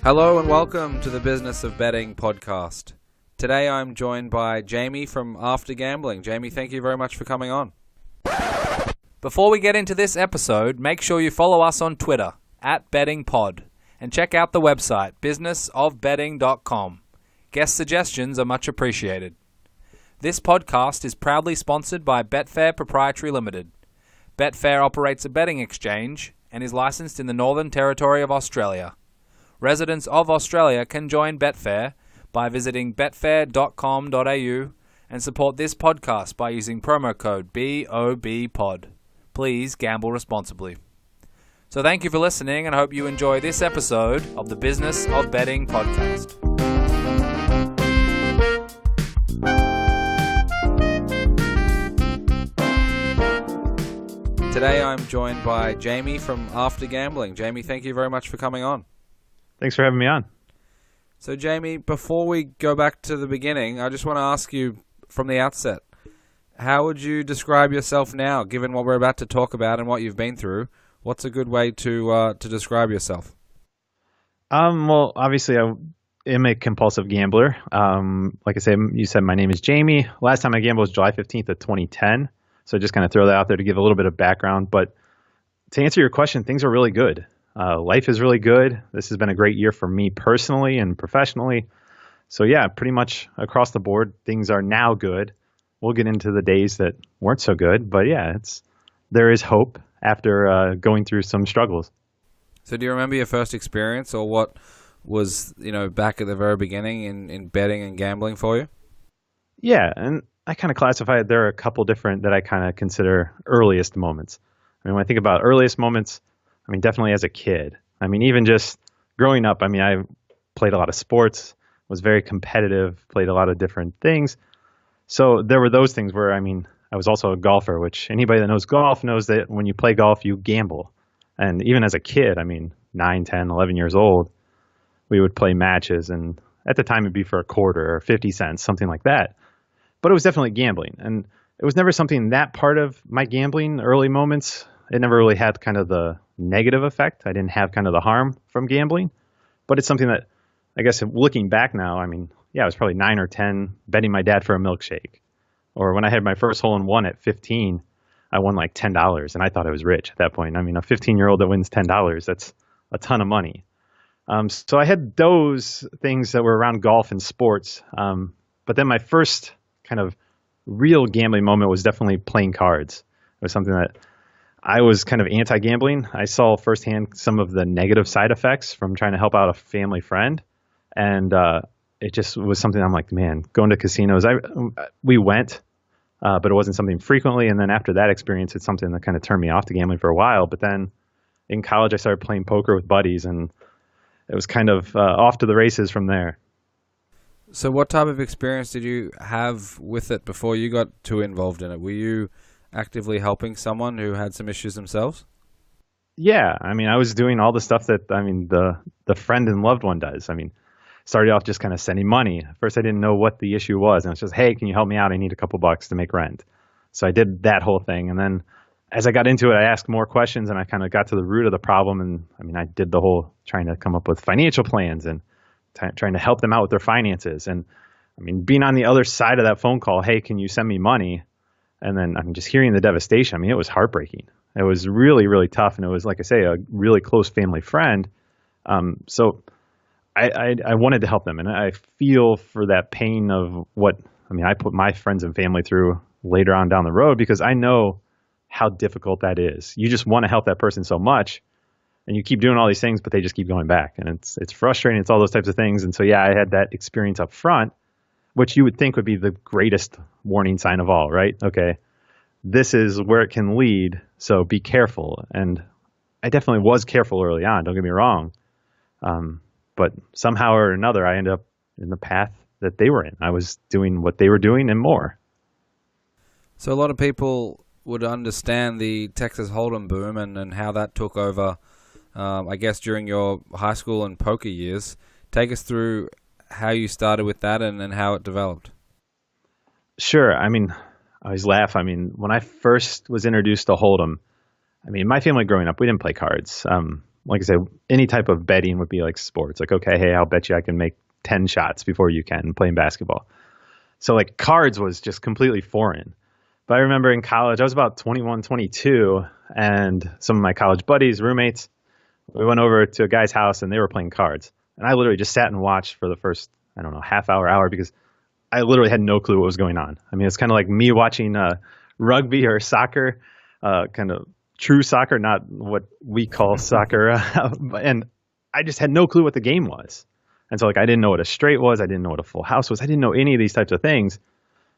Hello and welcome to the Business of Betting podcast. Today I'm joined by Jamie from After Gambling. Jamie, thank you very much for coming on. Before we get into this episode, make sure you follow us on Twitter @BettingPod and check out the website businessofbetting.com. Guest suggestions are much appreciated. This podcast is proudly sponsored by Betfair Proprietary Limited. Betfair operates a betting exchange and is licensed in the Northern Territory of Australia. Residents of Australia can join Betfair by visiting betfair.com.au and support this podcast by using promo code BOBPOD. Please gamble responsibly. So thank you for listening, and I hope you enjoy this episode of the Business of Betting podcast. Today I'm joined by Jamie from After Gambling. Jamie, thank you very much for coming on. Thanks for having me on. So Jamie, before we go back to the beginning, I just want to ask you from the outset, how would you describe yourself now, given what we're about to talk about and what you've been through? What's a good way to describe yourself? Well, obviously I am a compulsive gambler. Like I said, you said my name is Jamie. Last time I gambled was July 15th of 2010. So just kind of throw that out there to give a little bit of background. But to answer your question, things are really good. Life is really good. This has been a great year for me personally and professionally. So yeah, pretty much across the board, things are now good. We'll get into the days that weren't so good, but yeah, there is hope after going through some struggles. So do you remember your first experience, or what was, back at the very beginning in betting and gambling for you? Yeah, and I kind of classify it. There are a couple different that I kind of consider earliest moments. I mean, when I think about earliest moments, I mean, definitely as a kid. I mean, even just growing up, I mean, I played a lot of sports, was very competitive, played a lot of different things. So there were those things where, I mean, I was also a golfer, which anybody that knows golf knows that when you play golf, you gamble. And even as a kid, I mean, 9, 10, 11 years old, we would play matches. And at the time, it'd be for a quarter or 50 cents, something like that. But it was definitely gambling. And it was never something that part of my gambling early moments. It never really had kind of the negative effect. I didn't have kind of the harm from gambling. But it's something that, I guess, looking back now, I mean, yeah, I was probably 9 or 10 betting my dad for a milkshake. Or when I had my first hole-in-one at 15, I won like $10. And I thought I was rich at that point. I mean, a 15-year-old that wins $10, that's a ton of money. So I had those things that were around golf and sports. But then my first kind of real gambling moment was definitely playing cards. It was something that I was kind of anti-gambling. I saw firsthand some of the negative side effects from trying to help out a family friend. And it just was something I'm like, man, going to casinos, we went, but it wasn't something frequently. And then after that experience, it's something that kind of turned me off to gambling for a while. But then in college, I started playing poker with buddies, and it was kind of off to the races from there. So what type of experience did you have with it before you got too involved in it? Were you actively helping someone who had some issues themselves? Yeah, I mean, I was doing all the stuff that, I mean, the friend and loved one does. I mean, started off just kind of sending money. At first, I didn't know what the issue was. And it's just, hey, can you help me out? I need a couple bucks to make rent. So I did that whole thing. And then as I got into it, I asked more questions, and I kind of got to the root of the problem. And I mean, I did the whole trying to come up with financial plans and trying to help them out with their finances. And I mean, being on the other side of that phone call, hey, can you send me money? And then I'm just hearing the devastation. I mean, it was heartbreaking. It was really, really tough. And it was, like I say, a really close family friend. So I wanted to help them. And I feel for that pain of what, I mean, I put my friends and family through later on down the road, because I know how difficult that is. You just want to help that person so much, and you keep doing all these things, but they just keep going back. And it's frustrating. It's all those types of things. And so, yeah, I had that experience up front, which you would think would be the greatest warning sign of all, right? Okay, this is where it can lead, so be careful. And I definitely was careful early on, don't get me wrong. But somehow or another, I ended up in the path that they were in. I was doing what they were doing and more. So a lot of people would understand the Texas Hold'em boom and how that took over, I guess, during your high school and poker years. Take us through how you started with that and how it developed. Sure. I mean, I always laugh. I mean, when I first was introduced to Hold'em, I mean, my family growing up, we didn't play cards. like I said, any type of betting would be like sports. Like, okay, hey, I'll bet you I can make 10 shots before you can playing basketball. So like cards was just completely foreign. But I remember in college, I was about 21, 22, and some of my college buddies, roommates, we went over to a guy's house and they were playing cards. And I literally just sat and watched for the first, I don't know, half hour, because I literally had no clue what was going on. I mean, it's kind of like me watching rugby or soccer, kind of true soccer, not what we call soccer. And I just had no clue what the game was. And so like I didn't know what a straight was. I didn't know what a full house was. I didn't know any of these types of things.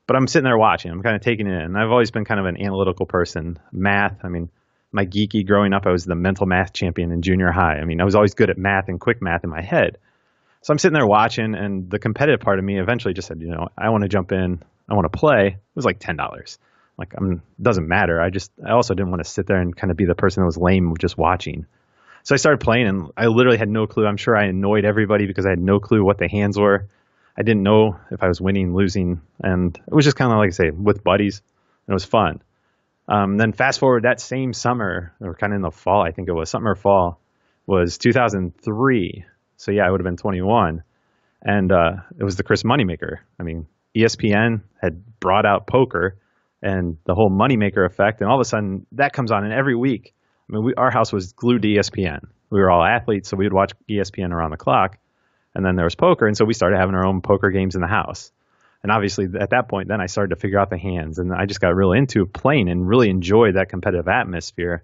But I'm sitting there watching. I'm kind of taking it in. And I've always been kind of an analytical person. Math, I mean, my geeky growing up, I was the mental math champion in junior high. I mean, I was always good at math and quick math in my head. So I'm sitting there watching, and the competitive part of me eventually just said, I want to jump in. I want to play. It was like $10. Like, it doesn't matter. I also didn't want to sit there and kind of be the person that was lame just watching. So I started playing, and I literally had no clue. I'm sure I annoyed everybody because I had no clue what the hands were. I didn't know if I was winning, losing, and it was just kind of like I say, with buddies, and it was fun. Then fast forward that same summer, or kind of in the fall, I think it was, summer or fall, was 2003. So yeah, I would have been 21. And it was the Chris Moneymaker. I mean, ESPN had brought out poker and the whole Moneymaker effect. And all of a sudden that comes on, and every week, I mean, our house was glued to ESPN. We were all athletes, so we would watch ESPN around the clock. And then there was poker. And so we started having our own poker games in the house. And obviously at that point, then I started to figure out the hands, and I just got really into playing and really enjoyed that competitive atmosphere.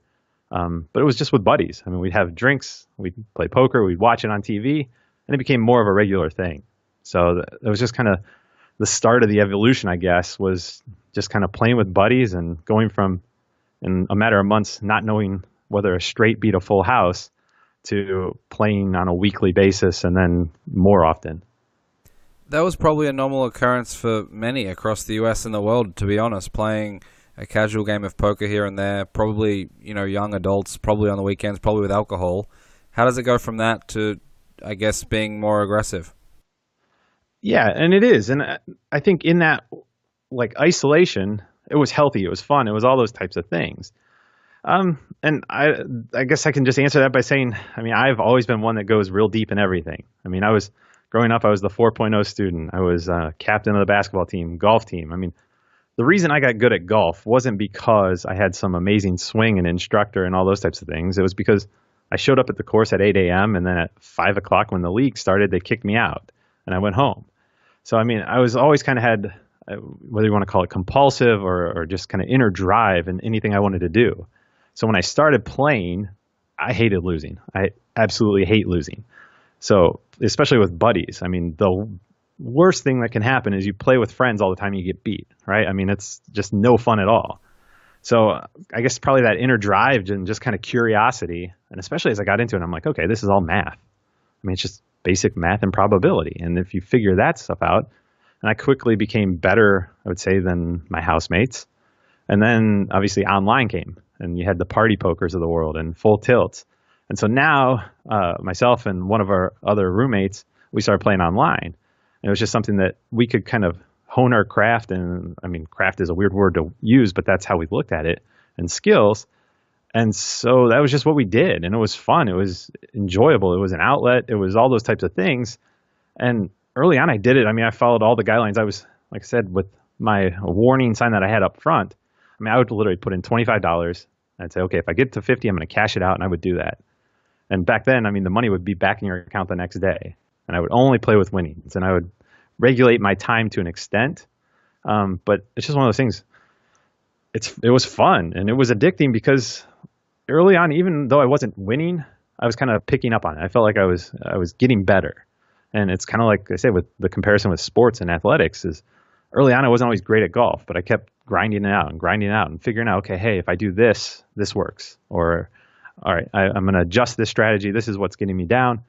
But it was just with buddies. I mean, we'd have drinks, we'd play poker, we'd watch it on TV, and it became more of a regular thing. So it was just kind of the start of the evolution, I guess, was just kind of playing with buddies and going from, in a matter of months, not knowing whether a straight beat a full house to playing on a weekly basis and then more often. That was probably a normal occurrence for many across the US and the world, to be honest, playing a casual game of poker here and there, probably, young adults, probably on the weekends, probably with alcohol. How does it go from that to, I guess, being more aggressive? Yeah, and it is. And I think in that, like, isolation, it was healthy, it was fun, it was all those types of things. And I guess I can just answer that by saying, I mean, I've always been one that goes real deep in everything. I mean, growing up, I was the 4.0 student. I was captain of the basketball team, golf team. I mean, the reason I got good at golf wasn't because I had some amazing swing and instructor and all those types of things. It was because I showed up at the course at 8 a.m. and then at 5 o'clock when the league started, they kicked me out and I went home. So, I mean, I was always kind of had, whether you want to call it compulsive or just kind of inner drive in anything I wanted to do. So when I started playing, I hated losing. I absolutely hate losing. So especially with buddies, I mean, the worst thing that can happen is you play with friends all the time and you get beat, right? I mean, it's just no fun at all. So I guess probably that inner drive and just kind of curiosity, and especially as I got into it, I'm like, okay, this is all math. I mean, it's just basic math and probability. And if you figure that stuff out, and I quickly became better, I would say, than my housemates. And then obviously online came, and you had the party pokers of the world and full tilts. And so now myself and one of our other roommates, we started playing online. And it was just something that we could kind of hone our craft. And I mean, craft is a weird word to use, but that's how we looked at it, and skills. And so that was just what we did. And it was fun. It was enjoyable. It was an outlet. It was all those types of things. And early on, I did it. I mean, I followed all the guidelines. I was, like I said, with my warning sign that I had up front. I mean, I would literally put in $25. I'd say, okay, if I get to 50, I'm going to cash it out. And I would do that. And back then, I mean, the money would be back in your account the next day. And I would only play with winnings. And I would regulate my time to an extent. But it's just one of those things. It was fun. And it was addicting because early on, even though I wasn't winning, I was kind of picking up on it. I felt like I was getting better. And it's kind of like I said, with the comparison with sports and athletics is early on, I wasn't always great at golf, but I kept grinding it out and figuring out, okay, hey, if I do this, this works. Or, all right, I'm going to adjust this strategy. This is what's getting me down.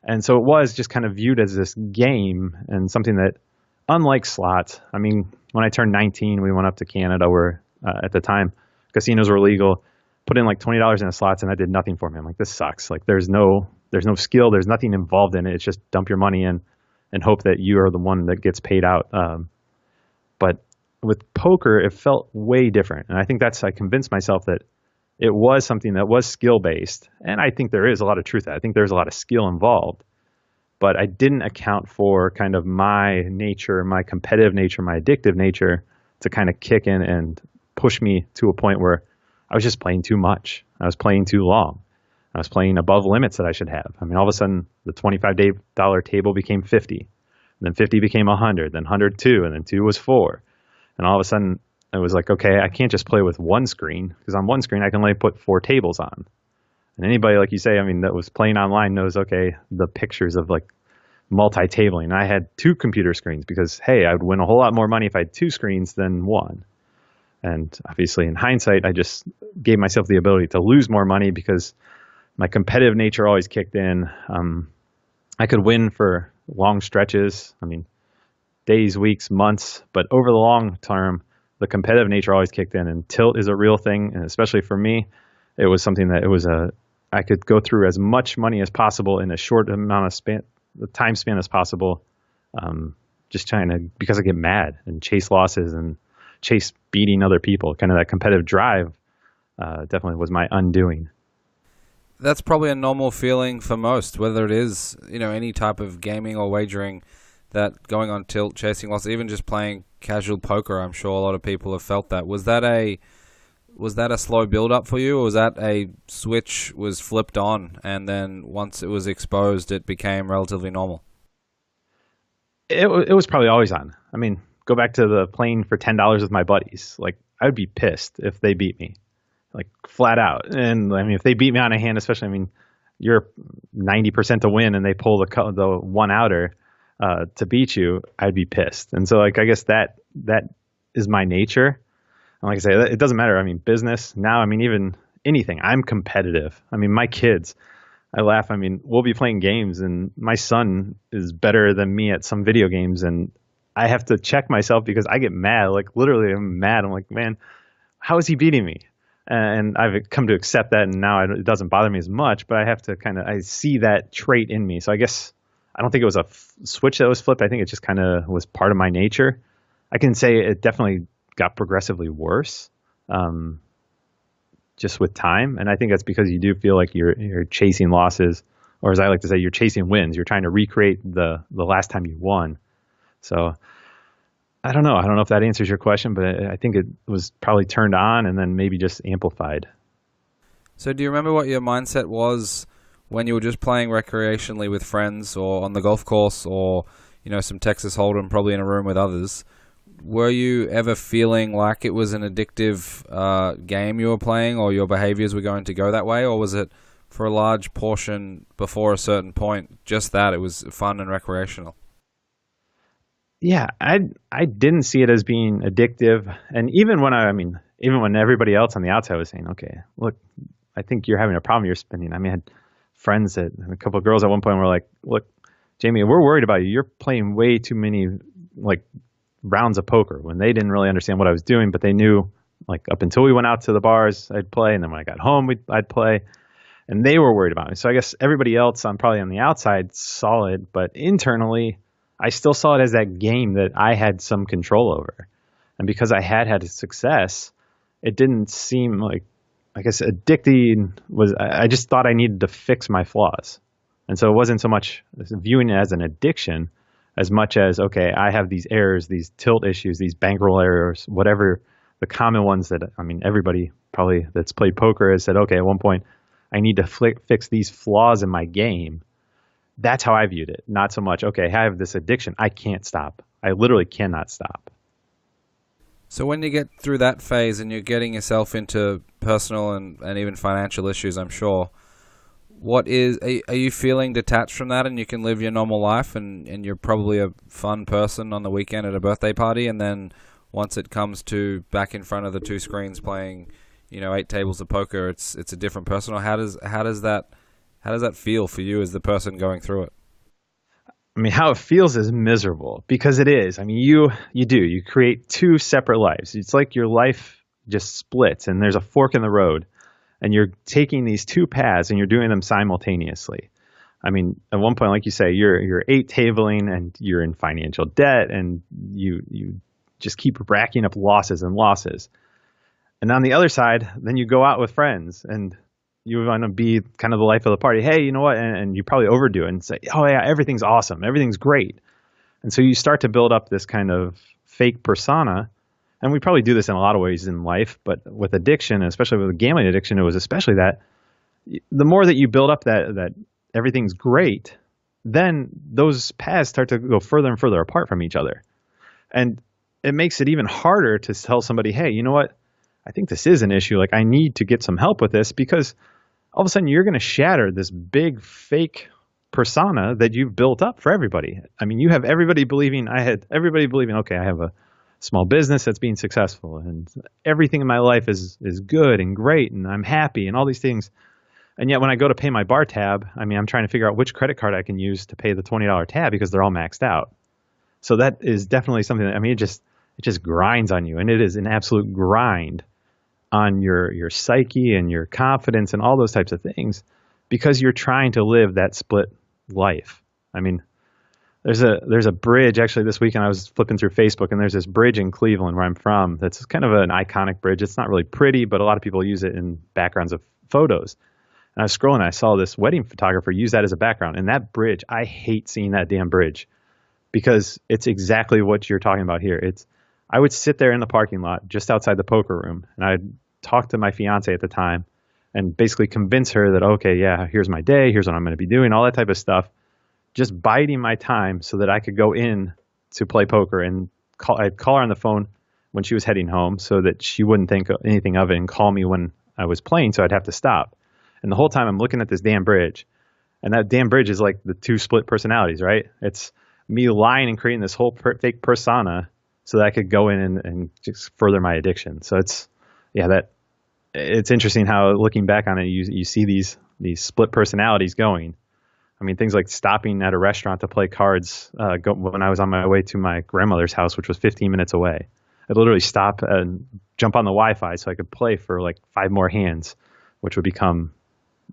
And so it was just kind of viewed as this game and something that, unlike slots, I mean, when I turned 19, we went up to Canada where at the time casinos were legal, put in like $20 in the slots, and that did nothing for me. I'm like, this sucks. Like there's no skill. There's nothing involved in it. It's just dump your money in and hope that you are the one that gets paid out. But with poker, it felt way different. And I think I convinced myself that it was something that was skill based. And I think there is a lot of truth to that. I think there's a lot of skill involved. But I didn't account for kind of my nature, my competitive nature, my addictive nature to kind of kick in and push me to a point where I was just playing too much. I was playing too long. I was playing above limits that I should have. I mean, all of a sudden, the $25 table became 50. And then 50 became 100, then 102, and then 2 was 4. And all of a sudden, it was like, okay, I can't just play with one screen, because on one screen, I can only put 4 tables on. And anybody, like you say, I mean, that was playing online knows, okay, the pictures of like multi-tabling. I had 2 computer screens because, hey, I would win a whole lot more money if I had 2 screens than 1. And obviously, in hindsight, I just gave myself the ability to lose more money because my competitive nature always kicked in. I could win for long stretches. I mean, days, weeks, months, but over the long term, the competitive nature always kicked in, and tilt is a real thing. And especially for me, it was something that I could go through as much money as possible in a short amount of the time span as possible. Just trying to, because I get mad and chase losses and chase beating other people. Kind of that competitive drive definitely was my undoing. That's probably a normal feeling for most, whether it is, any type of gaming or wagering, that going on tilt, chasing losses, even just playing casual poker. I'm sure a lot of people have felt that. Was that a slow build up for you, or was that a switch was flipped on and then once it was exposed, it became relatively normal? It was probably always on. I mean, go back to the playing for $10 with my buddies. Like, I would be pissed if they beat me, like flat out. And I mean, if they beat me on a hand, especially, I mean, you're 90% to win and they pull the one outer to beat you, I'd be pissed. And so, like, I guess that is my nature. And like I say, it doesn't matter. I mean, business now, I mean, even anything, I'm competitive. I mean, my kids, I laugh. I mean, we'll be playing games and my son is better than me at some video games. And I have to check myself because I get mad. Like, literally, I'm mad. I'm like, man, how is he beating me? And I've come to accept that. And now it doesn't bother me as much, but I have to I see that trait in me. So I guess I don't think it was a switch that was flipped. I think it just kind of was part of my nature. I can say it definitely got progressively worse just with time. And I think that's because you do feel like you're chasing losses, or as I like to say, you're chasing wins. You're trying to recreate the last time you won. So I don't know. I don't know if that answers your question, but I think it was probably turned on and then maybe just amplified. So do you remember what your mindset was when you were just playing recreationally with friends or on the golf course or, some Texas Hold'em, probably in a room with others? Were you ever feeling like it was an addictive game you were playing, or your behaviors were going to go that way? Or was it, for a large portion before a certain point, just that it was fun and recreational? Yeah, I didn't see it as being addictive. And even when everybody else on the outside was saying, okay, look, I think you're having a problem, you're spending. I mean, I had friends and a couple of girls at one point were like, look, Jamie, we're worried about you. You're playing way too many rounds of poker, when they didn't really understand what I was doing, but they knew, like, up until we went out to the bars, I'd play. And then when I got home, I'd play, and they were worried about me. So I guess everybody else, I'm probably on the outside, saw it, but internally, I still saw it as that game that I had some control over. And because I had a success, it didn't seem like, I guess addicting was, I just thought I needed to fix my flaws. And so it wasn't so much viewing it as an addiction as much as, okay, I have these errors, these tilt issues, these bankroll errors, whatever the common ones that, I mean, everybody probably that's played poker has said, okay, at one point, I need to fix these flaws in my game. That's how I viewed it. Not so much, okay, I have this addiction, I can't stop. I literally cannot stop. So when you get through that phase and you're getting yourself into personal and even financial issues, I'm sure, are you feeling detached from that and you can live your normal life and you're probably a fun person on the weekend at a birthday party, and then once it comes to back in front of the 2 screens playing, 8 tables of poker, it's a different person? Or how does that feel for you as the person going through it? I mean, how it feels is miserable, because it is. I mean, you create 2 separate lives. It's like your life just splits and there's a fork in the road. And you're taking these 2 paths and you're doing them simultaneously. I mean, at one point, like you say, you're 8 tabling and you're in financial debt and you just keep racking up losses and losses. And on the other side, then you go out with friends and you want to be kind of the life of the party. Hey, you know what? And you probably overdo it and say, oh, yeah, everything's awesome. Everything's great. And so you start to build up this kind of fake persona. And we probably do this in a lot of ways in life, but with addiction, especially with gambling addiction, it was especially that the more that you build up that everything's great, then those paths start to go further and further apart from each other. And it makes it even harder to tell somebody, hey, you know what? I think this is an issue. Like, I need to get some help with this, because all of a sudden you're going to shatter this big fake persona that you've built up for everybody. I mean, you have everybody believing, okay, I have a small business that's being successful and everything in my life is good and great and I'm happy and all these things. And yet when I go to pay my bar tab, I mean, I'm trying to figure out which credit card I can use to pay the $20 tab because they're all maxed out. So that is definitely something that, I mean, it just grinds on you, and it is an absolute grind on your psyche and your confidence and all those types of things, because you're trying to live that split life. I mean, there's a bridge actually this weekend. I was flipping through Facebook, and there's this bridge in Cleveland where I'm from that's kind of an iconic bridge. It's not really pretty, but a lot of people use it in backgrounds of photos. And I was scrolling, and I saw this wedding photographer use that as a background. And that bridge, I hate seeing that damn bridge, because it's exactly what you're talking about here. I would sit there in the parking lot just outside the poker room, and I'd talk to my fiance at the time and basically convince her that, okay, yeah, here's my day, here's what I'm going to be doing, all that type of stuff, just biding my time so that I could go in to play poker. And I'd call her on the phone when she was heading home so that she wouldn't think anything of it and call me when I was playing, so I'd have to stop. And the whole time I'm looking at this damn bridge, and that damn bridge is like the two split personalities, right? It's me lying and creating this whole fake persona so that I could go in and just further my addiction. So it's interesting how, looking back on it, you see these split personalities going. I mean, things like stopping at a restaurant to play cards when I was on my way to my grandmother's house, which was 15 minutes away. I'd literally stop and jump on the Wi-Fi so I could play for like 5 more hands, which would become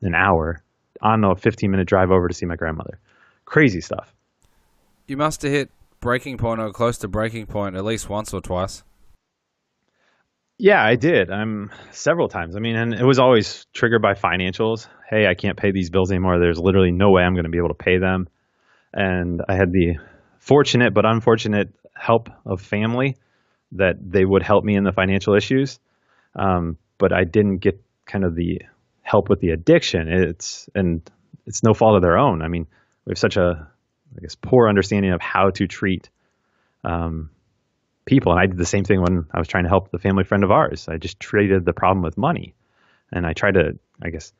an hour on a 15-minute drive over to see my grandmother. Crazy stuff. You must have hit breaking point or close to breaking point at least once or twice. Yeah, I did. Several times. I mean, and it was always triggered by financials. Hey, I can't pay these bills anymore. There's literally no way I'm going to be able to pay them. And I had the fortunate but unfortunate help of family that they would help me in the financial issues. But I didn't get kind of the help with the addiction. It's no fault of their own. I mean, we have such a, I guess, poor understanding of how to treat people. And I did the same thing when I was trying to help the family friend of ours. I just treated the problem with money. And I tried to, I guess,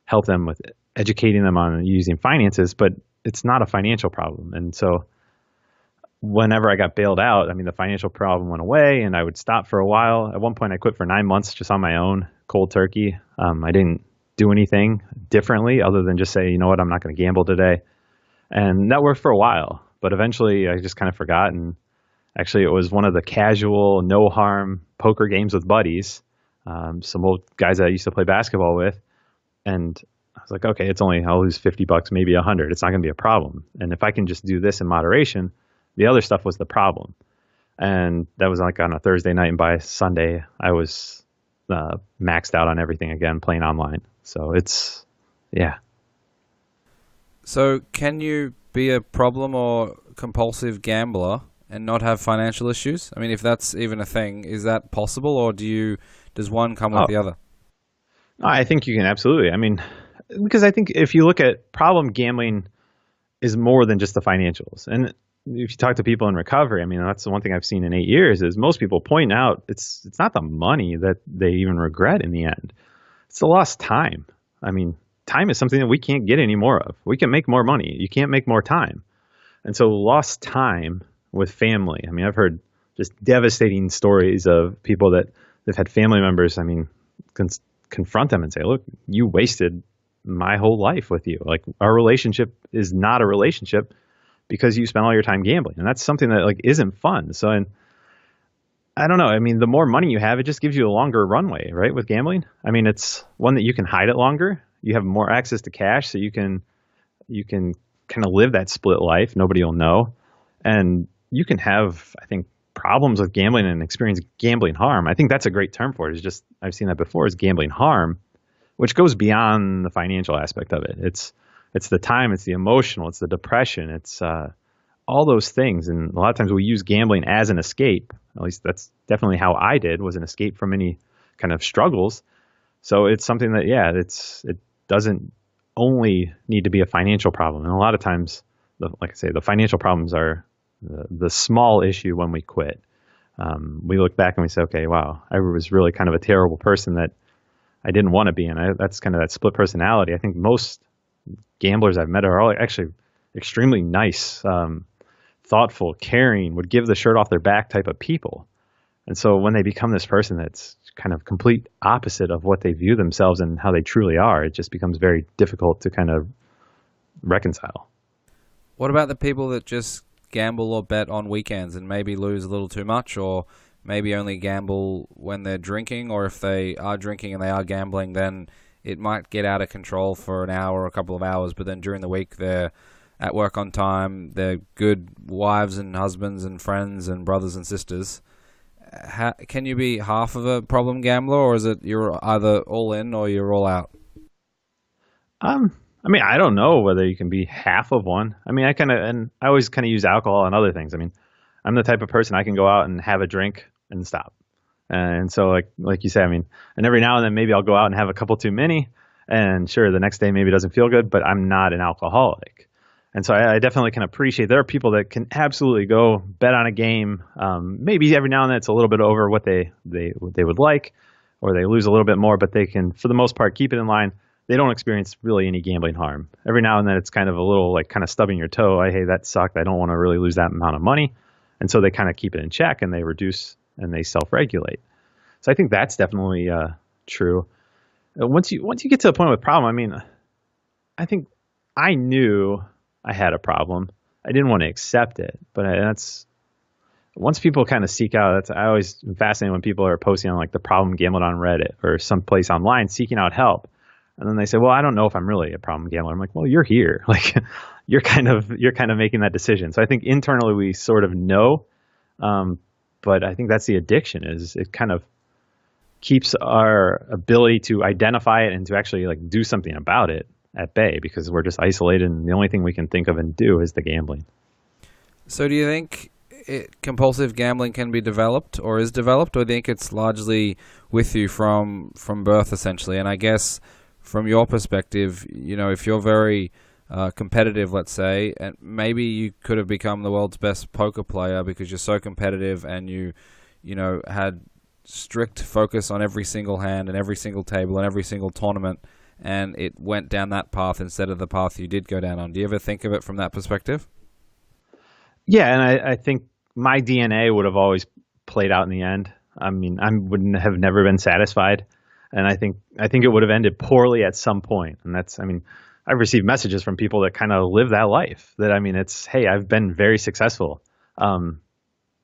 help them with educating them on using finances, but it's not a financial problem. And so whenever I got bailed out, I mean, the financial problem went away and I would stop for a while. At one point, I quit for 9 months just on my own, cold turkey. I didn't do anything differently other than just say, you know what, I'm not going to gamble today. And that worked for a while, but eventually I just kind of forgot. And actually, it was one of the casual, no harm poker games with buddies, some old guys that I used to play basketball with. And I was like, okay, I'll lose $50, maybe 100. It's not going to be a problem. And if I can just do this in moderation, the other stuff was the problem. And that was like on a Thursday night. And by Sunday, I was maxed out on everything again, playing online. So yeah. So can you be a problem or compulsive gambler and not have financial issues? I mean, if that's even a thing, is that possible, or does one come with the other? I think you can, absolutely. I mean, because I think if you look at problem gambling is more than just the financials. And if you talk to people in recovery, I mean, that's the one thing I've seen in 8 years is most people point out it's not the money that they even regret in the end. It's the lost time. I mean, time is something that we can't get any more of. We can make more money. You can't make more time. And so lost time with family. I mean, I've heard just devastating stories of people that they've had family members, I mean, confront them and say, look, you wasted my whole life with you. Like, our relationship is not a relationship because you spent all your time gambling. And that's something that like isn't fun. So, and I don't know. I mean, the more money you have, it just gives you a longer runway, right? With gambling. I mean, it's one that you can hide it longer. You have more access to cash, so you can kind of live that split life. Nobody will know. And you can have, I think, problems with gambling and experience gambling harm. I think that's a great term for it. It's just, I've seen that before, is gambling harm, which goes beyond the financial aspect of it. It's the time, it's the emotional, it's the depression, it's all those things. And a lot of times we use gambling as an escape. At least that's definitely how I did, was an escape from any kind of struggles. So it's something that, yeah, it doesn't only need to be a financial problem. And a lot of times, like I say, the financial problems are the small issue when we quit. We look back and we say, okay, wow, I was really kind of a terrible person that I didn't want to be in. That's kind of that split personality. I think most gamblers I've met are all actually extremely nice, thoughtful, caring, would give the shirt off their back type of people. And so when they become this person that's kind of complete opposite of what they view themselves and how they truly are, it just becomes very difficult to kind of reconcile. What about the people that just gamble or bet on weekends and maybe lose a little too much, or maybe only gamble when they're drinking, or if they are drinking and they are gambling, then it might get out of control for an hour or a couple of hours, but then during the week they're at work on time, they're good wives and husbands and friends and brothers and sisters. Can you be half of a problem gambler, or is it you're either all in or you're all out? I mean, I don't know whether you can be half of one. I mean, I always kind of use alcohol and other things. I mean, I'm the type of person I can go out and have a drink and stop. And so like you say, I mean, and every now and then maybe I'll go out and have a couple too many, and sure, the next day maybe it doesn't feel good, but I'm not an alcoholic. And so I definitely can appreciate there are people that can absolutely go bet on a game. Maybe every now and then it's a little bit over what they would like, or they lose a little bit more, but they can, for the most part, keep it in line. They don't experience really any gambling harm. Every now and then it's kind of a little like kind of stubbing your toe. Hey, that sucked. I don't want to really lose that amount of money. And so they kind of keep it in check and they reduce and they self-regulate. So I think that's definitely true. Once you get to the point with problem, I mean, I think I knew I had a problem. I didn't want to accept it, but that's once people kind of seek out. I always am fascinated when people are posting on like the problem gambling on Reddit or someplace online seeking out help, and then they say, "Well, I don't know if I'm really a problem gambler." I'm like, "Well, you're here. Like, you're kind of making that decision." So I think internally we sort of know, but I think that's the addiction. Is it kind of keeps our ability to identify it and to actually like do something about it at bay, because we're just isolated and the only thing we can think of and do is the gambling. So do you think compulsive gambling can be developed or is developed, or do you think it's largely with you from birth essentially? And I guess from your perspective, you know, if you're very competitive, let's say, and maybe you could have become the world's best poker player because you're so competitive and you know, had strict focus on every single hand and every single table and every single tournament, and it went down that path instead of the path you did go down on. Do you ever think of it from that perspective? Yeah, and I think my DNA would have always played out in the end. I mean, I wouldn't have never been satisfied, and I think it would have ended poorly at some point. And that's, I mean, I've received messages from people that kind of live that life. That, I mean, it's, hey, I've been very successful,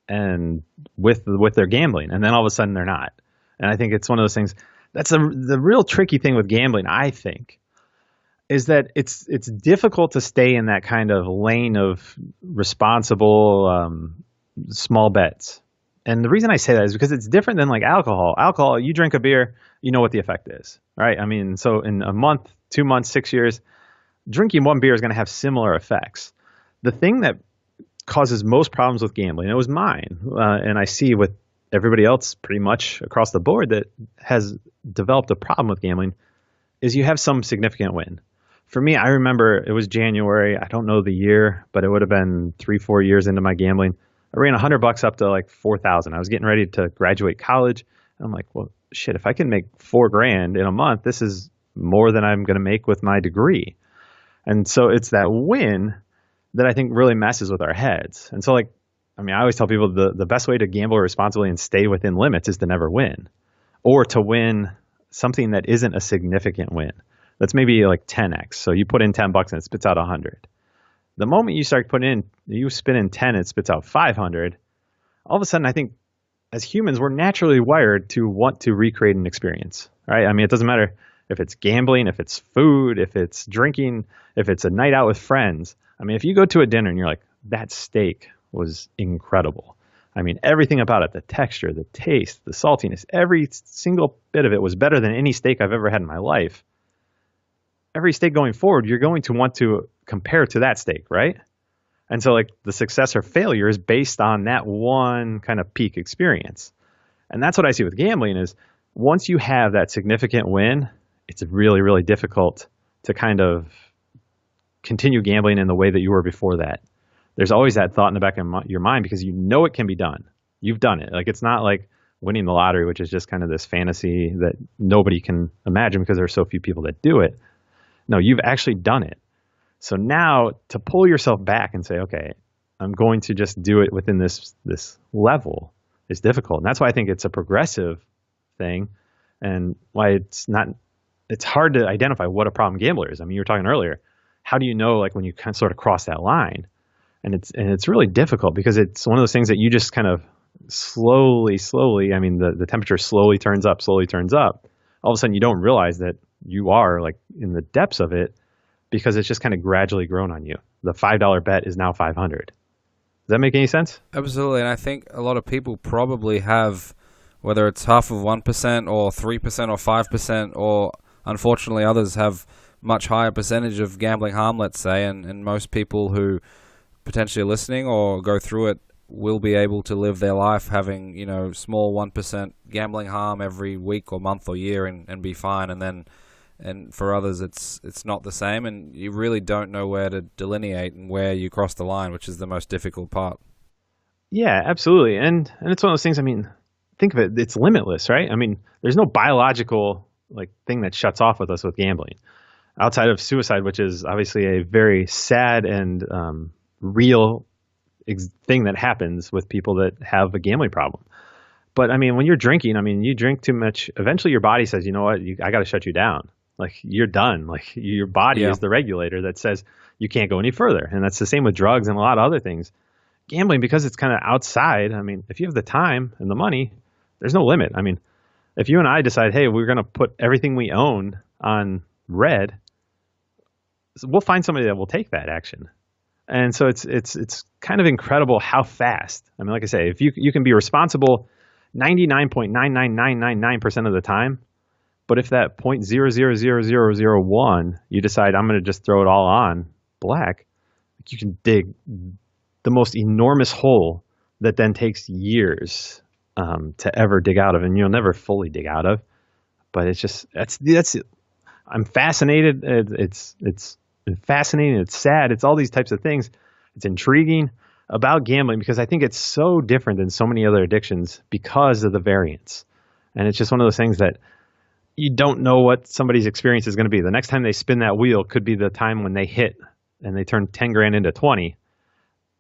and with their gambling, and then all of a sudden they're not. And I think it's one of those things. That's the real tricky thing with gambling, I think, is that it's difficult to stay in that kind of lane of responsible small bets. And the reason I say that is because it's different than like alcohol. Alcohol, you drink a beer, you know what the effect is, right? I mean, so in a month, 2 months, 6 years, drinking one beer is going to have similar effects. The thing that causes most problems with gambling, it was mine, and I see with everybody else pretty much across the board that has developed a problem with gambling, is you have some significant win. For me, I remember it was January. I don't know the year, but it would have been 3-4 years into my gambling. I ran $100 up to like 4,000. I was getting ready to graduate college. And I'm like, well, shit, if I can make $4,000 in a month, this is more than I'm going to make with my degree. And so it's that win that I think really messes with our heads. And so, like, I mean, I always tell people the best way to gamble responsibly and stay within limits is to never win, or to win something that isn't a significant win. That's maybe like 10x. So you put in $10 and it spits out 100. The moment you start you spin in 10 and it spits out 500, all of a sudden I think as humans, we're naturally wired to want to recreate an experience, right? I mean, it doesn't matter if it's gambling, if it's food, if it's drinking, if it's a night out with friends. I mean, if you go to a dinner and you're like, that steak was incredible. I mean, everything about it, the texture, the taste, the saltiness, every single bit of it was better than any steak I've ever had in my life. Every steak going forward, you're going to want to compare to that steak, right? And so like the success or failure is based on that one kind of peak experience. And that's what I see with gambling is once you have that significant win, it's really, really difficult to kind of continue gambling in the way that you were before that. There's always that thought in the back of your mind because you know it can be done. You've done it. Like it's not like winning the lottery, which is just kind of this fantasy that nobody can imagine because there are so few people that do it. No, you've actually done it. So now to pull yourself back and say, okay, I'm going to just do it within this level is difficult. And that's why I think it's a progressive thing and why it's hard to identify what a problem gambler is. I mean, you were talking earlier, how do you know like when you kind of sort of cross that line? And it's really difficult because it's one of those things that you just kind of slowly, I mean, the temperature slowly turns up. All of a sudden you don't realize that you are like in the depths of it because it's just kind of gradually grown on you. The $5 bet is now 500. Does that make any sense? Absolutely. And I think a lot of people probably have, whether it's half of 1% or 3% or 5%, or unfortunately others have much higher percentage of gambling harm, let's say, and most people who potentially listening or go through it will be able to live their life having, small 1% gambling harm every week or month or year and be fine. And for others, it's not the same. And you really don't know where to delineate and where you cross the line, which is the most difficult part. Yeah, absolutely. And it's one of those things, I mean, think of it, it's limitless, right? I mean, there's no biological like thing that shuts off with us with gambling outside of suicide, which is obviously a very sad and real thing that happens with people that have a gambling problem. But I mean, when you're drinking, I mean, you drink too much, eventually your body says, you know what, I got to shut you down. Like you're done. Like your body is the regulator that says you can't go any further. And that's the same with drugs and a lot of other things. Gambling, because it's kind of outside. I mean, if you have the time and the money, there's no limit. I mean, if you and I decide, hey, we're going to put everything we own on red, we'll find somebody that will take that action. And so it's kind of incredible how fast. I mean, like I say, if you can be responsible 99.99999% of the time, but if that 0.000001 you decide I'm going to just throw it all on black, you can dig the most enormous hole that then takes years to ever dig out of, and you'll never fully dig out of. But it's just that's I'm fascinated. It's fascinating. It's sad. It's all these types of things. It's intriguing about gambling because I think it's so different than so many other addictions because of the variance. And it's just one of those things that you don't know what somebody's experience is going to be. The next time they spin that wheel could be the time when they hit and they turn 10 grand into 20.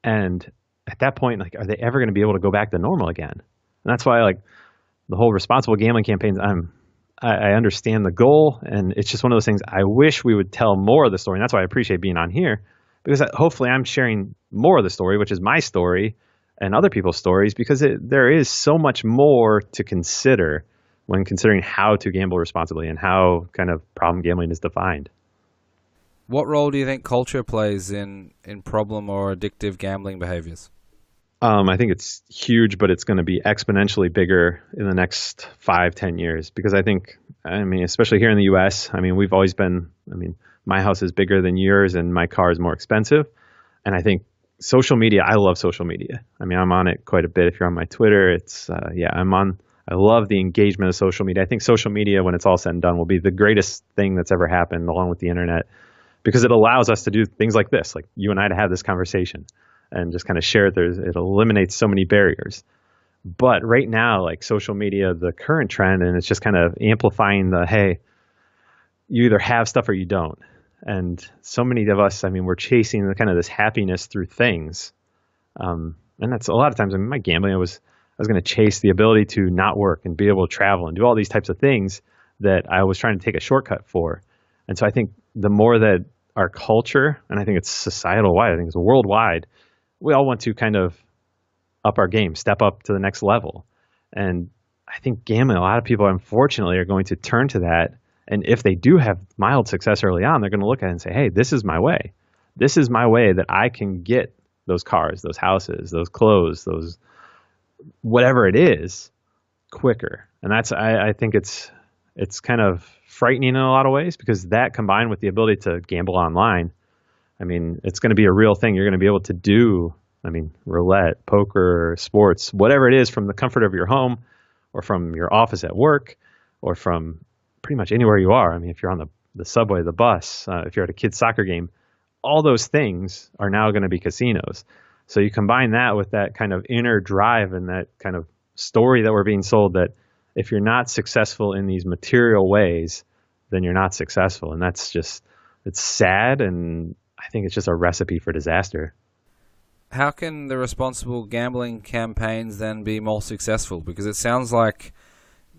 And at that point, like, are they ever going to be able to go back to normal again? And that's why, like, the whole responsible gambling campaigns, I understand the goal, and it's just one of those things I wish we would tell more of the story. And that's why I appreciate being on here, because hopefully I'm sharing more of the story, which is my story and other people's stories, because there is so much more to consider when considering how to gamble responsibly and how kind of problem gambling is defined. What role do you think culture plays in problem or addictive gambling behaviors? I think it's huge, but it's going to be exponentially bigger in the next 5-10 years because I mean, especially here in the U.S., I mean, we've always been, I mean, my house is bigger than yours and my car is more expensive. And I think social media, I love social media. I mean, I'm on it quite a bit. If you're on my Twitter, I love the engagement of social media. I think social media, when it's all said and done, will be the greatest thing that's ever happened along with the internet because it allows us to do things like this, like you and I to have this conversation and just kind of share it. It eliminates so many barriers. But right now, like social media, the current trend, and it's just kind of amplifying hey, you either have stuff or you don't. And so many of us, I mean, we're chasing the kind of this happiness through things. And that's a lot of times, I mean, my gambling, I was going to chase the ability to not work and be able to travel and do all these types of things that I was trying to take a shortcut for. And so I think the more that our culture, and I think it's societal wide, I think it's worldwide, we all want to kind of up our game, step up to the next level. And I think gambling, a lot of people, unfortunately, are going to turn to that. And if they do have mild success early on, they're going to look at it and say, hey, this is my way. This is my way that I can get those cars, those houses, those clothes, those whatever it is quicker. And I think it's kind of frightening in a lot of ways, because that combined with the ability to gamble online, I mean, it's going to be a real thing. You're going to be able to do, I mean, roulette, poker, sports, whatever it is, from the comfort of your home or from your office at work or from pretty much anywhere you are. I mean, if you're on the subway, the bus, if you're at a kid's soccer game, all those things are now going to be casinos. So you combine that with that kind of inner drive and that kind of story that we're being sold, that if you're not successful in these material ways, then you're not successful. And that's just, it's sad. And I think it's just a recipe for disaster. How can the responsible gambling campaigns then be more successful? Because it sounds like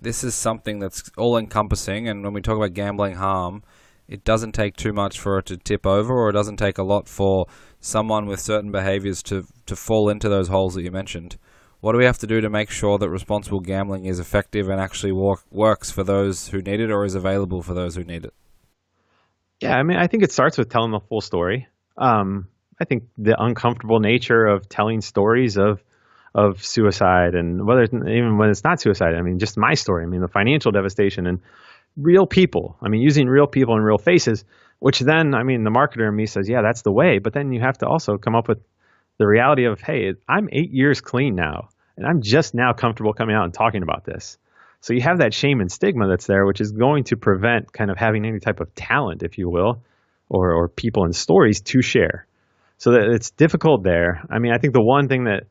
this is something that's all-encompassing, and when we talk about gambling harm, it doesn't take too much for it to tip over, or it doesn't take a lot for someone with certain behaviors to fall into those holes that you mentioned. What do we have to do to make sure that responsible gambling is effective and actually works for those who need it, or is available for those who need it? Yeah, I mean, I think it starts with telling the full story. I think the uncomfortable nature of telling stories of suicide, and whether even when it's not suicide, I mean, just my story. I mean, the financial devastation and real people. I mean, using real people and real faces, which then, I mean, the marketer in me says, yeah, that's the way. But then you have to also come up with the reality of, hey, I'm 8 years clean now, and I'm just now comfortable coming out and talking about this. So you have that shame and stigma that's there, which is going to prevent kind of having any type of talent, if you will, or people and stories to share. So that it's difficult there. I mean, I think the one thing that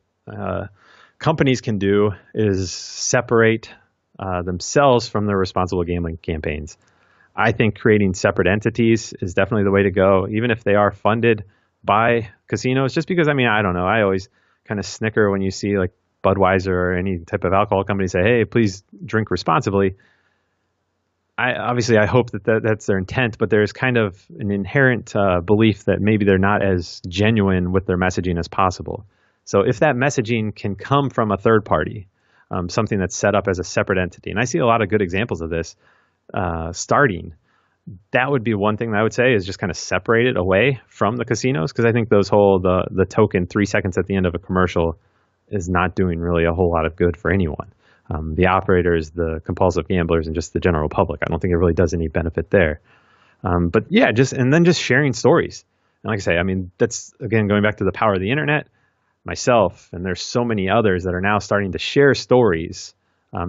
companies can do is separate themselves from their responsible gambling campaigns. I think creating separate entities is definitely the way to go, even if they are funded by casinos. Just because, I mean, I don't know. I always kind of snicker when you see like Budweiser or any type of alcohol company say, hey, please drink responsibly. I hope that's their intent, but there's kind of an inherent belief that maybe they're not as genuine with their messaging as possible. So if that messaging can come from a third party, something that's set up as a separate entity, and I see a lot of good examples of this starting, that would be one thing that I would say is just kind of separate it away from the casinos, because I think those the token 3 seconds at the end of a commercial is not doing really a whole lot of good for anyone. The operators, the compulsive gamblers, and just the general public. I don't think it really does any benefit there. But yeah, just sharing stories. And like I say, I mean, that's again going back to the power of the internet, myself, and there's so many others that are now starting to share stories.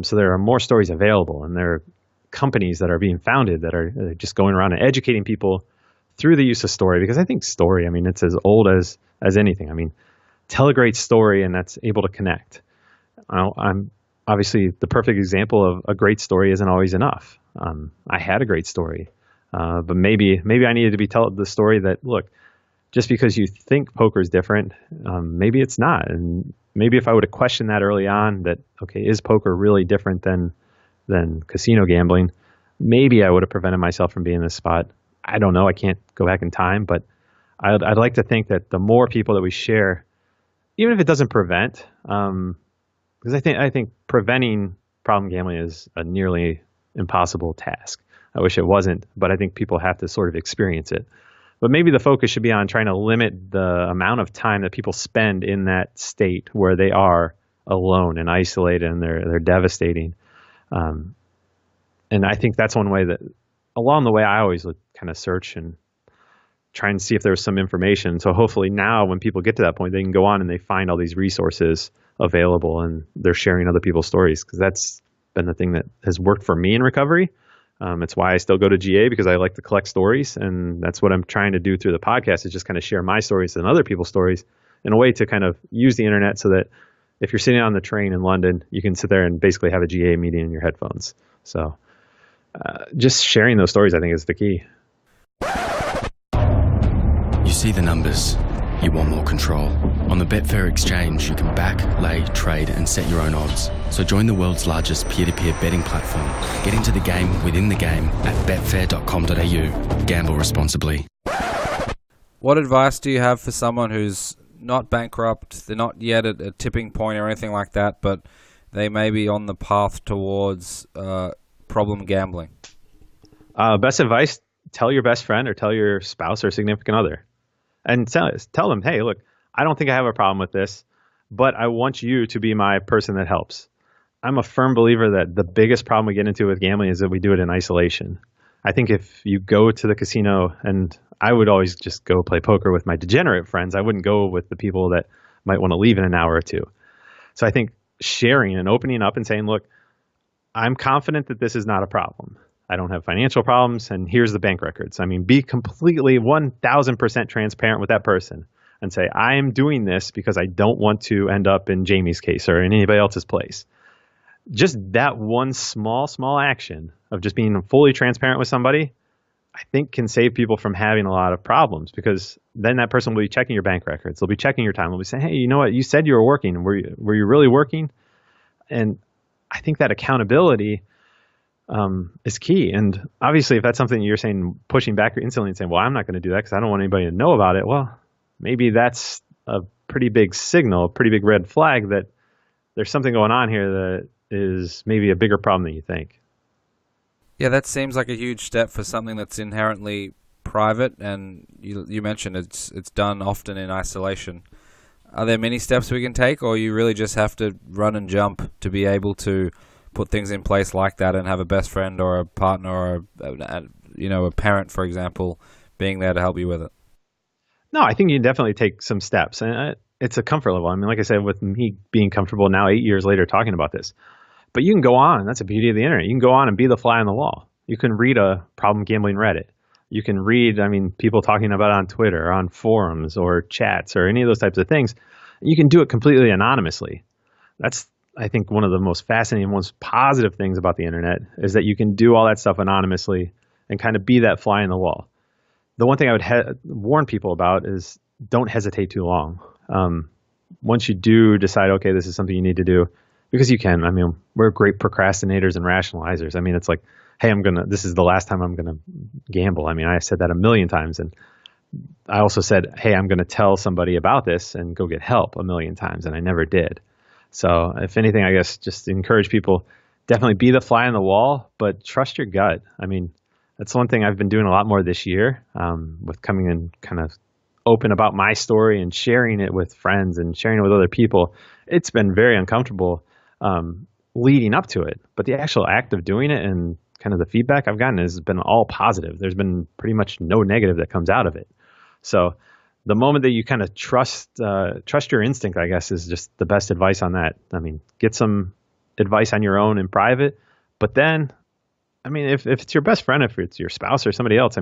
So there are more stories available, and there are companies that are being founded that are just going around and educating people through the use of story. Because I think story, I mean, it's as old as anything. I mean, tell a great story, and that's able to connect. I'm obviously the perfect example of a great story isn't always enough. I had a great story, but maybe I needed to be told the story that, look, just because you think poker is different, maybe it's not. And maybe if I would have questioned that early on, that, okay, is poker really different than casino gambling, maybe I would have prevented myself from being in this spot. I don't know. I can't go back in time, but I'd like to think that the more people that we share, even if it doesn't prevent, because I think preventing problem gambling is a nearly impossible task. I wish it wasn't, but I think people have to sort of experience it. But maybe the focus should be on trying to limit the amount of time that people spend in that state where they are alone and isolated, and they're devastating. And I think that's one way that, along the way, I always would kind of search and try and see if there's some information. So hopefully now when people get to that point, they can go on and they find all these resources available, and they're sharing other people's stories, because that's been the thing that has worked for me in recovery. It's why I still go to GA, because I like to collect stories, and that's what I'm trying to do through the podcast, is just kind of share my stories and other people's stories in a way to kind of use the internet so that if you're sitting on the train in London, you can sit there and basically have a GA meeting in your headphones. So just sharing those stories, I think, is the key. You see the numbers. You want more control. On the Betfair exchange, you can back, lay, trade, and set your own odds. So join the world's largest peer-to-peer betting platform. Get into the game within the game at betfair.com.au. Gamble responsibly. What advice do you have for someone who's not bankrupt, they're not yet at a tipping point or anything like that, but they may be on the path towards problem gambling? Best advice, tell your best friend or tell your spouse or significant other. And tell them, hey, look, I don't think I have a problem with this. but I want you to be my person that helps. I'm a firm believer that the biggest problem we get into with gambling is that we do it in isolation. I think if you go to the casino, and I would always just go play poker with my degenerate friends, I wouldn't go with the people that might want to leave in an hour or two. So I think sharing and opening up and saying, look, I'm confident that this is not a problem. I don't have financial problems, and here's the bank records. I mean, be completely 1,000% transparent with that person and say, I am doing this because I don't want to end up in Jamie's case or in anybody else's place. Just that one small action of just being fully transparent with somebody, I think can save people from having a lot of problems, because then that person will be checking your bank records. They'll be checking your time. They'll be saying, hey, you know what? You said you were working. Were you really working? And I think that accountability is key. And obviously, if that's something you're saying, pushing back instantly and saying, well, I'm not going to do that because I don't want anybody to know about it. Well, maybe that's a pretty big signal, a pretty big red flag that there's something going on here that is maybe a bigger problem than you think. Yeah, that seems like a huge step for something that's inherently private, and you mentioned it's done often in isolation. Are there many steps we can take, or you really just have to run and jump to be able to put things in place like that and have a best friend or a partner or a parent, for example, being there to help you with it? No, I think you can definitely take some steps, and it's a comfort level. I mean, like I said, with me being comfortable now 8 years later talking about this, but you can go on. That's the beauty of the internet. You can go on and be the fly on the wall. You can read a problem gambling Reddit. You can read, people talking about it on Twitter, or on forums or chats or any of those types of things. You can do it completely anonymously. That's, I think, one of the most fascinating, most positive things about the internet is that you can do all that stuff anonymously and kind of be that fly in the wall. The one thing I would warn people about is don't hesitate too long. Once you do decide, okay, this is something you need to do, because you can. We're great procrastinators and rationalizers. It's like, hey, this is the last time I'm going to gamble. I said that a million times. And I also said, hey, I'm going to tell somebody about this and go get help a million times. And I never did. So if anything, I guess just encourage people, definitely be the fly on the wall, but trust your gut. That's one thing I've been doing a lot more this year, with coming in kind of open about my story and sharing it with friends and sharing it with other people. It's been very uncomfortable leading up to it, but the actual act of doing it and kind of the feedback I've gotten has been all positive. There's been pretty much no negative that comes out of it. So the moment that you kind of trust your instinct, I guess, is just the best advice on that. Get some advice on your own in private, but then, if it's your best friend, if it's your spouse or somebody else,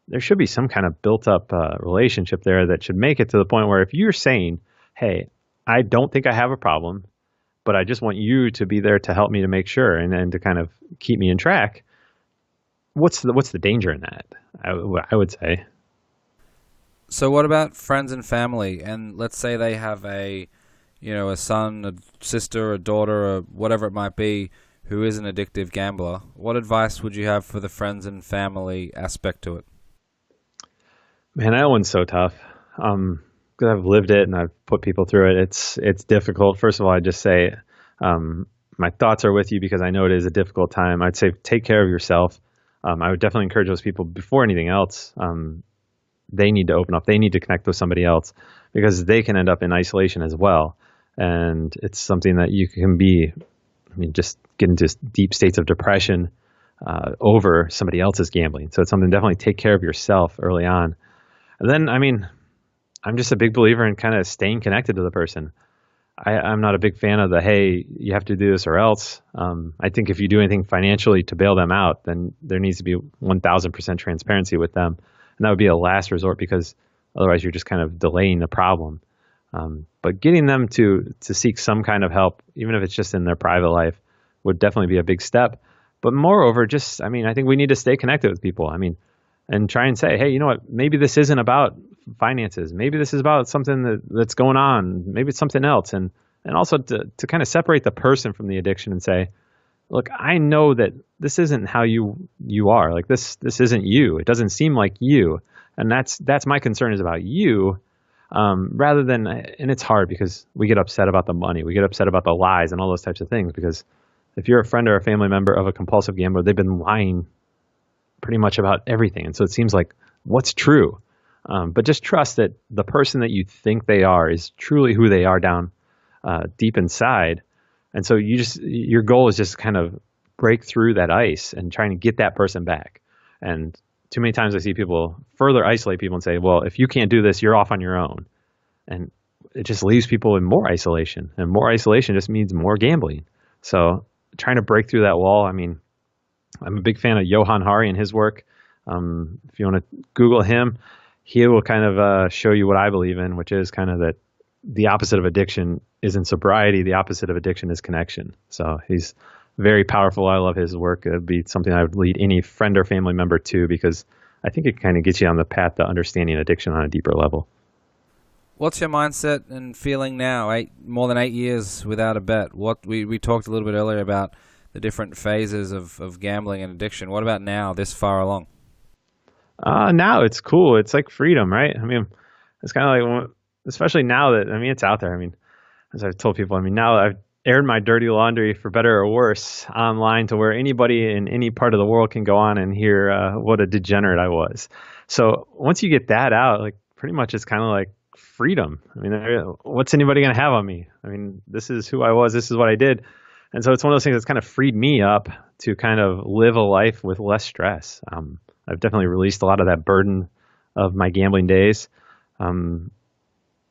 there should be some kind of built up relationship there that should make it to the point where if you're saying, hey, I don't think I have a problem, but I just want you to be there to help me to make sure and to kind of keep me in track. What's the danger in that? I would say. So what about friends and family? And let's say they have a son, a sister, a daughter, or whatever it might be, who is an addictive gambler. What advice would you have for the friends and family aspect to it? Man, that one's so tough. Because I've lived it and I've put people through it. It's difficult. First of all, I just say my thoughts are with you because I know it is a difficult time. I'd say take care of yourself. I would definitely encourage those people before anything else. They need to open up. They need to connect with somebody else because they can end up in isolation as well. And it's something that you can be, just get into deep states of depression over somebody else's gambling. So it's something to definitely take care of yourself early on. And then, I'm just a big believer in kind of staying connected to the person. I'm not a big fan of hey, you have to do this or else. I think if you do anything financially to bail them out, then there needs to be 1,000% transparency with them. And that would be a last resort because otherwise you're just kind of delaying the problem. But getting them to seek some kind of help, even if it's just in their private life, would definitely be a big step. But moreover, just, I think we need to stay connected with people. And try and say, hey, you know what? Maybe this isn't about finances. Maybe this is about something that's going on. Maybe it's something else. And also to kind of separate the person from the addiction and say, look, I know that this isn't how you are. Like this isn't you. It doesn't seem like you. And that's my concern is about you. Rather than, and it's hard because we get upset about the money. We get upset about the lies and all those types of things because if you're a friend or a family member of a compulsive gambler, they've been lying pretty much about everything. And so it seems like what's true? But just trust that the person that you think they are is truly who they are down deep inside. And so your goal is just kind of break through that ice and trying to get that person back. And too many times I see people further isolate people and say, well, if you can't do this, you're off on your own. And it just leaves people in more isolation. And more isolation just means more gambling. So trying to break through that wall, I mean, I'm a big fan of Johan Hari and his work. If you want to Google him, he will kind of show you what I believe in, which is kind of that the opposite of addiction isn't sobriety. The opposite of addiction is connection. So he's very powerful. I love his work. It'd be something I would lead any friend or family member to, because I think it kind of gets you on the path to understanding addiction on a deeper level. What's your mindset and feeling now? More than 8 years without a bet. What we talked a little bit earlier about the different phases of gambling and addiction. What about now, this far along? Now it's cool. It's like freedom, right? I mean, it's kind of like, especially now that, I mean, it's out there. I mean, as I've told people, I mean, now I've aired my dirty laundry, for better or worse, online to where anybody in any part of the world can go on and hear what a degenerate I was. So once you get that out, like pretty much it's kind of like freedom. I mean, what's anybody going to have on me? I mean, this is who I was. This is what I did. And so it's one of those things that's kind of freed me up to kind of live a life with less stress. I've definitely released a lot of that burden of my gambling days.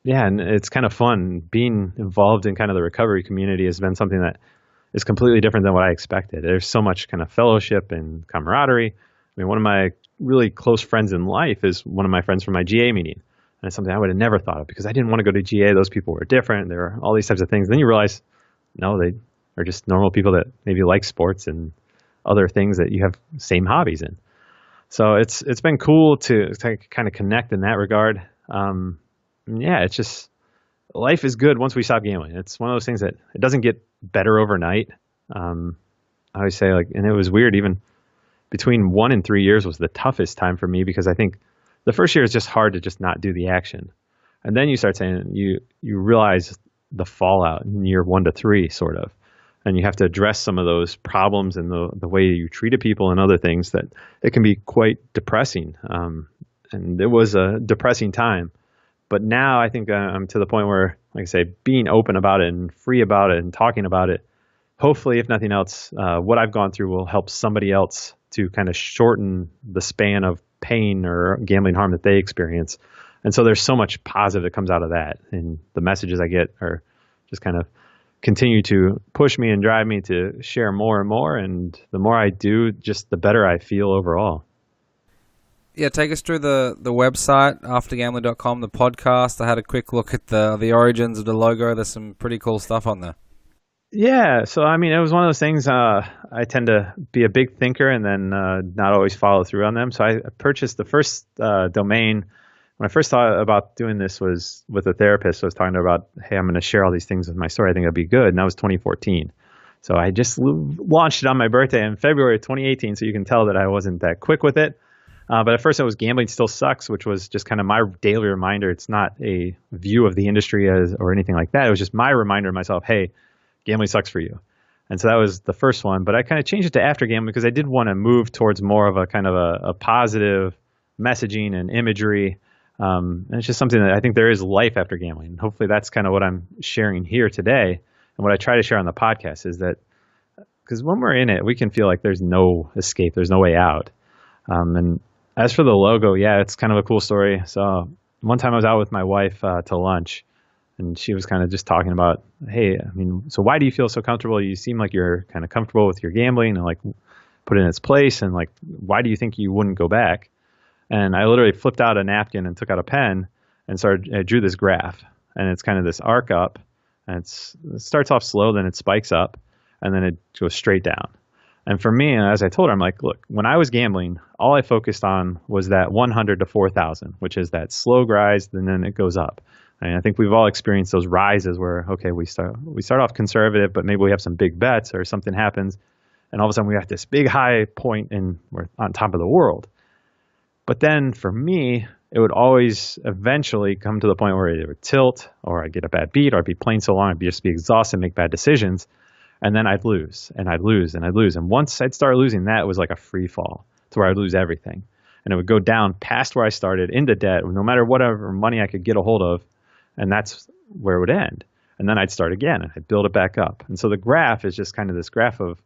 Yeah, and it's kind of fun. Being involved in kind of the recovery community has been something that is completely different than what I expected. There's so much kind of fellowship and camaraderie. I mean, one of my really close friends in life is one of my friends from my GA meeting. And it's something I would have never thought of because I didn't want to go to GA. Those people were different. There were all these types of things. Then you realize, no, they are just normal people that maybe like sports and other things that you have same hobbies in. So it's been cool to kind of connect in that regard. Yeah, it's just, life is good once we stop gambling. It's one of those things that it doesn't get better overnight. I always say, like, and it was weird, even between 1 and 3 years was the toughest time for me, because I think the first year is just hard to just not do the action. And then you start saying, you realize the fallout in year 1 to 3 sort of. And you have to address some of those problems and the way you treated people and other things that it can be quite depressing. And it was a depressing time. But now I think I'm to the point where, like I say, being open about it and free about it and talking about it, hopefully, if nothing else, what I've gone through will help somebody else to kind of shorten the span of pain or gambling harm that they experience. And so there's so much positive that comes out of that. And the messages I get are just kind of continue to push me and drive me to share more and more. And the more I do, just the better I feel overall. Yeah, take us through the website, aftergambling.com, the podcast. I had a quick look at the origins of the logo. There's some pretty cool stuff on there. Yeah, so I mean, it was one of those things, I tend to be a big thinker and then not always follow through on them. So I purchased the first domain. When I first thought about doing this was with a therapist. I was talking to her about, hey, I'm going to share all these things with my story. I think it'd be good. And that was 2014. So I just launched it on my birthday in February of 2018. So you can tell that I wasn't that quick with it. But at first it was Gambling Still Sucks, which was just kind of my daily reminder. It's not a view of the industry or anything like that. It was just my reminder to myself, hey, gambling sucks for you. And so that was the first one. But I kind of changed it to After Gambling because I did want to move towards more of a kind of a positive messaging and imagery. And it's just something that I think there is life after gambling. And hopefully that's kind of what I'm sharing here today. And what I try to share on the podcast is that, because when we're in it, we can feel like there's no escape, there's no way out. And as for the logo, yeah, it's kind of a cool story. So one time I was out with my wife to lunch, and she was kind of just talking about, hey, I mean, so why do you feel so comfortable? You seem like you're kind of comfortable with your gambling and like put it in its place. And like, why do you think you wouldn't go back? And I literally flipped out a napkin and took out a pen and I drew this graph. And it's kind of this arc up. And it starts off slow, then it spikes up, and then it goes straight down. And for me, as I told her, I'm like, look, when I was gambling, all I focused on was that 100 to 4,000, which is that slow rise, and then it goes up. And I think we've all experienced those rises where, okay, we start off conservative, but maybe we have some big bets or something happens, and all of a sudden we got this big high point and we're on top of the world. But then for me, it would always eventually come to the point where it would tilt, or I'd get a bad beat, or I'd be playing so long, I'd just be exhausted, make bad decisions. And then I'd lose, and I'd lose, and I'd lose. And once I'd start losing, that was like a free fall to where I'd lose everything. and it would go down past where I started into debt, no matter whatever money I could get a hold of, and that's where it would end. And then I'd start again, and I'd build it back up. And so the graph is just kind of this graph of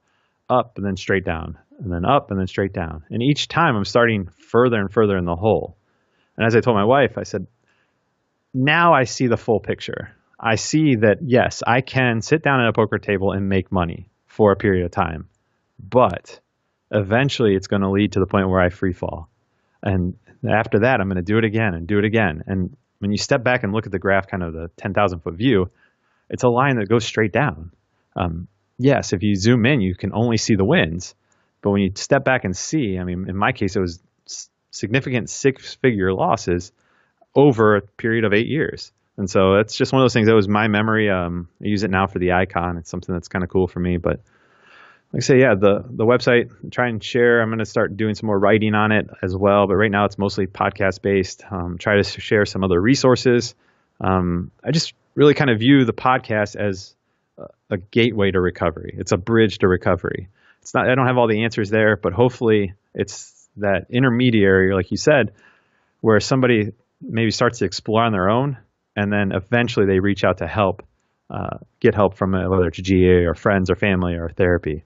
up and then straight down, and then up and then straight down. And each time I'm starting further and further in the hole. And as I told my wife, I said, now I see the full picture. I see that, yes, I can sit down at a poker table and make money for a period of time, but eventually it's going to lead to the point where I free fall. And after that, I'm going to do it again and do it again. And when you step back and look at the graph, kind of the 10,000 foot view, it's a line that goes straight down. Yes, if you zoom in, you can only see the wins. But when you step back and see, I mean, in my case, it was significant six-figure losses over a period of 8 years. And so that's just one of those things. That was my memory. I use it now for the icon. It's something that's kind of cool for me. But like I say, yeah, the website, try and share. I'm going to start doing some more writing on it as well. But right now it's mostly podcast based. Try to share some other resources. I just really kind of view the podcast as a gateway to recovery. It's a bridge to recovery. It's not, I don't have all the answers there, but hopefully it's that intermediary, like you said, where somebody maybe starts to explore on their own, and then eventually they reach out to help, get help from whether it's GA or friends or family or therapy.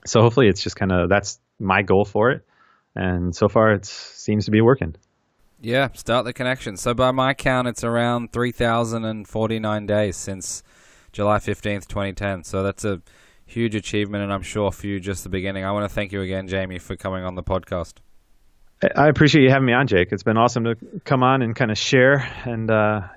So hopefully it's just kind of, that's my goal for it. And so far it seems to be working. Yeah, start the connection. So by my count, it's around 3,049 days since July 15th, 2010. So that's a huge achievement, and I'm sure for you just the beginning. I want to thank you again, Jamie, for coming on the podcast. I appreciate you having me on, Jake. It's been awesome to come on and kind of share. And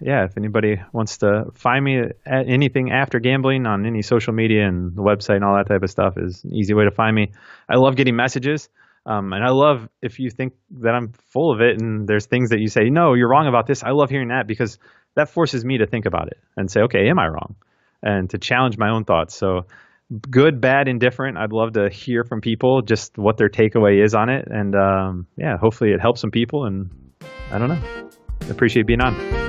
yeah, if anybody wants to find me at anything after gambling on any social media and the website and all that type of stuff is an easy way to find me. I love getting messages. And I love if you think that I'm full of it and there's things that you say, no, you're wrong about this. I love hearing that because that forces me to think about it and say, okay, am I wrong? And to challenge my own thoughts. So good, bad, indifferent. I'd love to hear from people just what their takeaway is on it. And yeah, hopefully it helps some people. And I don't know. I appreciate being on.